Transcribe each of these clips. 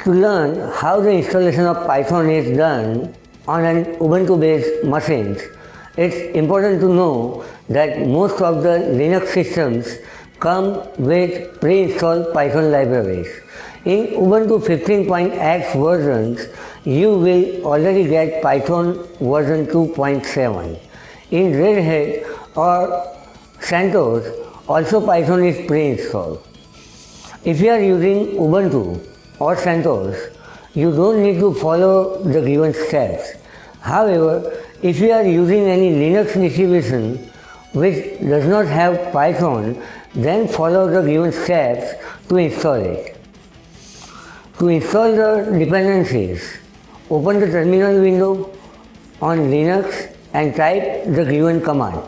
To learn how the installation of Python is done on an Ubuntu-based machines, it's important to know that most of the Linux systems come with pre-installed Python libraries. In Ubuntu 15.x versions, you will already get Python version 2.7. In Red Hat or CentOS, also Python is pre-installed. If you are using Ubuntu or CentOS, you don't need to follow the given steps. However, if you are using any Linux distribution which does not have Python, then follow the given steps to install it. To install the dependencies, open the terminal window on Linux and type the given command.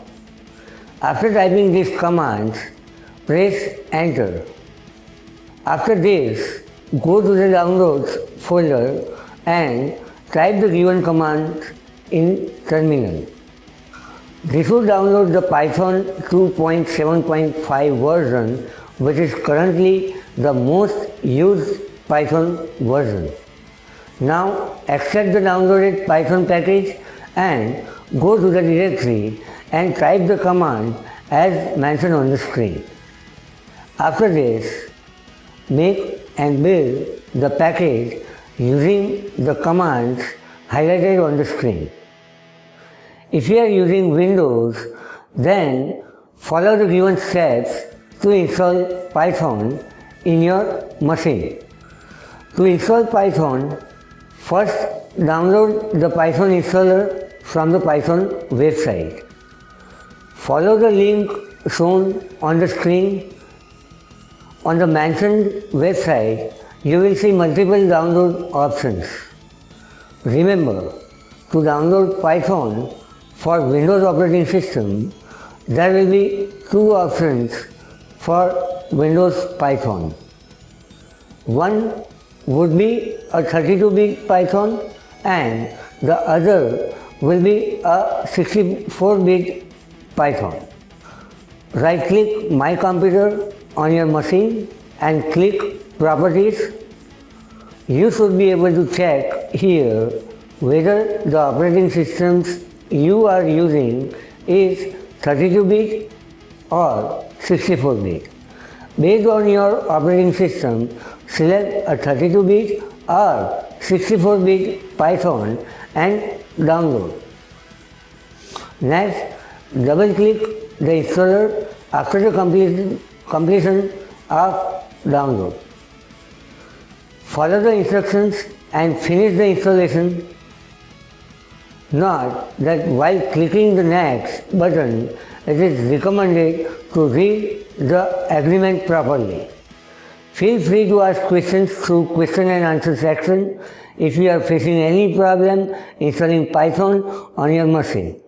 After typing these commands, press enter. After this, go to the downloads folder and type the given command in terminal. This will download the Python 2.7.5 version, which is currently the most used Python version. Now extract the downloaded Python package and go to the directory and type the command as mentioned on the screen. After this, make and build the package using the commands highlighted on the screen. If you are using Windows, then follow the given steps to install Python in your machine. To install Python, first download the Python installer from the Python website. Follow the link shown on the screen. On the mentioned website, you will see multiple download options. Remember, to download Python for Windows operating system, there will be two options for Windows Python. One would be a 32-bit Python and the other will be a 64-bit Python. Right-click My Computer on your machine and click Properties. You should be able to check here whether the operating systems you are using is 32-bit or 64-bit. Based on your operating system, select a 32-bit or 64-bit Python and download. Next, double-click the installer after the completion of download. Follow the instructions and finish the installation. Note that while clicking the next button, it is recommended to read the agreement properly. Feel free to ask questions through question and answer section if you are facing any problem installing Python on your machine.